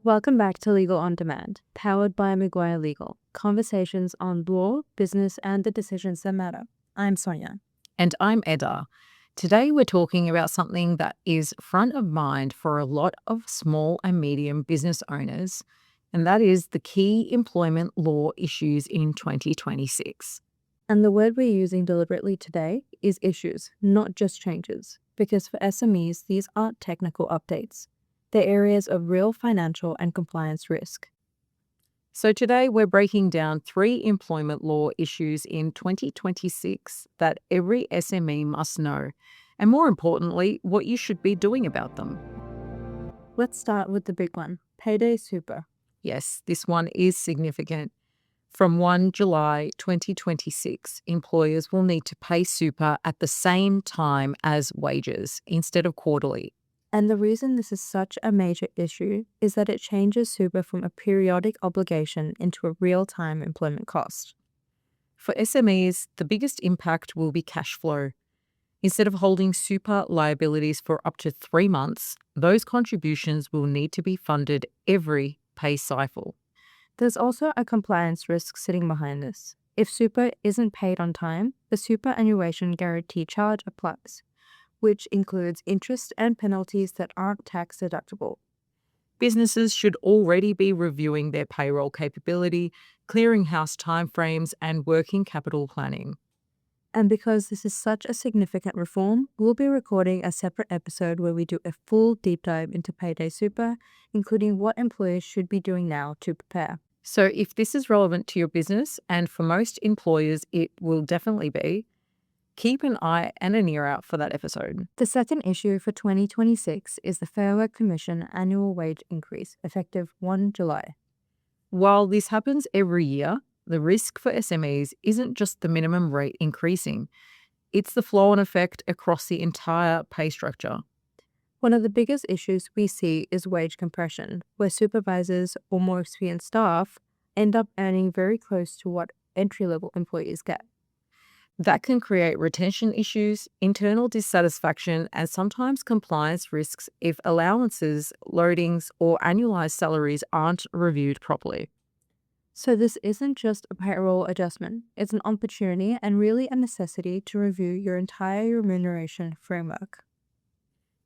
Welcome back to Legal on Demand, powered by Maguire Legal. Conversations on law, business, and the decisions that matter. I'm Sonia. And I'm Edda. Today we're talking about something that is front of mind for a lot of small and medium business owners, and that is the key employment law issues in 2026. And the word we're using deliberately today is issues, not just changes, because for SMEs, these aren't technical updates. They're areas of real financial and compliance risk. So today we're breaking down 3 employment law issues in 2026 that every SME must know, and more importantly, what you should be doing about them. Let's start with the big one, Payday Super. Yes, this one is significant. From 1 July 2026, employers will need to pay super at the same time as wages instead of quarterly. And the reason this is such a major issue is that it changes super from a periodic obligation into a real-time employment cost. For SMEs, the biggest impact will be cash flow. Instead of holding super liabilities for up to 3 months, those contributions will need to be funded every pay cycle. There's also a compliance risk sitting behind this. If super isn't paid on time, the superannuation guarantee charge applies, which includes interest and penalties that aren't tax deductible. Businesses should already be reviewing their payroll capability, clearinghouse timeframes, and working capital planning. And because this is such a significant reform, we'll be recording a separate episode where we do a full deep dive into Payday Super, including what employers should be doing now to prepare. So if this is relevant to your business, and for most employers it will definitely be, keep an eye and an ear out for that episode. The second issue for 2026 is the Fair Work Commission annual wage increase, effective 1 July. While this happens every year, the risk for SMEs isn't just the minimum rate increasing, it's the flow-on effect across the entire pay structure. One of the biggest issues we see is wage compression, where supervisors or more experienced staff end up earning very close to what entry-level employees get. That can create retention issues, internal dissatisfaction, and sometimes compliance risks if allowances, loadings, or annualized salaries aren't reviewed properly. So this isn't just a payroll adjustment, it's an opportunity and really a necessity to review your entire remuneration framework.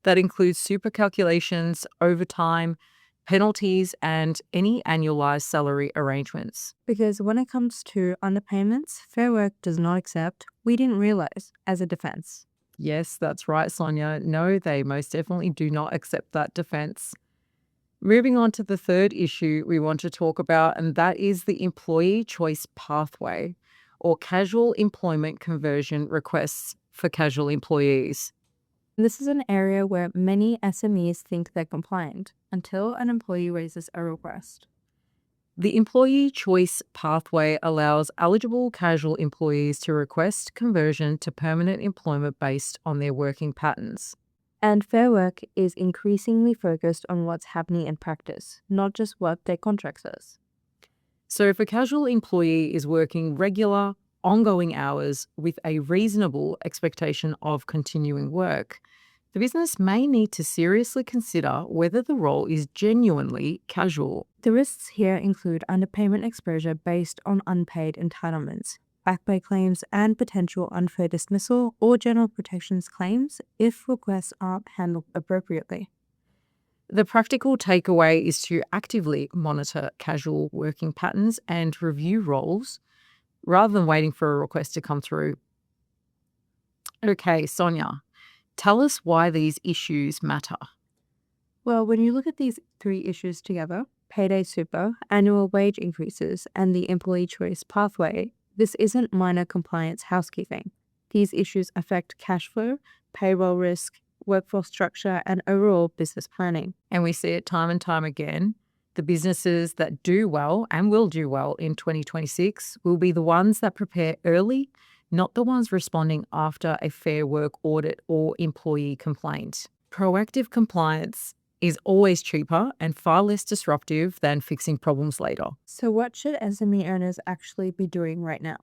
That includes super calculations, overtime, penalties, and any annualized salary arrangements. Because when it comes to underpayments, Fair Work does not accept, we didn't realize, as a defense. Yes, that's right, Sonia. No, they most definitely do not accept that defense. Moving on to the third issue we want to talk about, and that is the employee choice pathway, or casual employment conversion requests for casual employees. This is an area where many SMEs think they're compliant until an employee raises a request. The employee choice pathway allows eligible casual employees to request conversion to permanent employment based on their working patterns. And Fair Work is increasingly focused on what's happening in practice, not just what their contract says. So if a casual employee is working regular, ongoing hours with a reasonable expectation of continuing work, the business may need to seriously consider whether the role is genuinely casual. The risks here include underpayment exposure based on unpaid entitlements, back pay claims, and potential unfair dismissal or general protections claims if requests aren't handled appropriately. The practical takeaway is to actively monitor casual working patterns and review roles rather than waiting for a request to come through. Okay, Sonia, tell us why these issues matter. Well, when you look at these 3 issues together, Payday Super, annual wage increases, and the employee choice pathway, this isn't minor compliance housekeeping. These issues affect cash flow, payroll risk, workforce structure, and overall business planning. And we see it time and time again. The businesses that do well and will do well in 2026 will be the ones that prepare early, not the ones responding after a Fair Work audit or employee complaint. Proactive compliance is always cheaper and far less disruptive than fixing problems later. So what should SME owners actually be doing right now?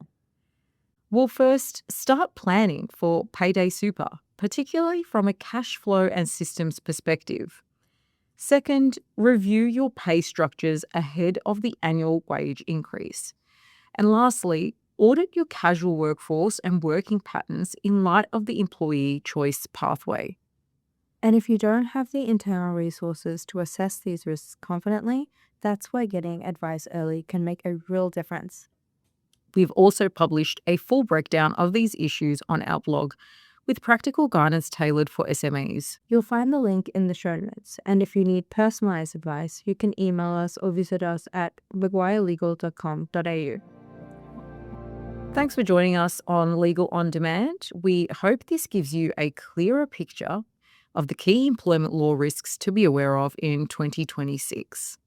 Well, first, start planning for Payday Super, particularly from a cash flow and systems perspective. Second, review your pay structures ahead of the annual wage increase. And lastly, audit your casual workforce and working patterns in light of the employee choice pathway. And if you don't have the internal resources to assess these risks confidently, that's where getting advice early can make a real difference. We've also published a full breakdown of these issues on our blog with practical guidance tailored for SMEs. You'll find the link in the show notes, and if you need personalized advice, you can email us or visit us at maguirelegal.com.au. Thanks for joining us on Legal on Demand. We hope this gives you a clearer picture of the key employment law risks to be aware of in 2026.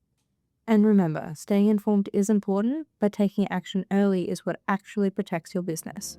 And remember, staying informed is important, but taking action early is what actually protects your business.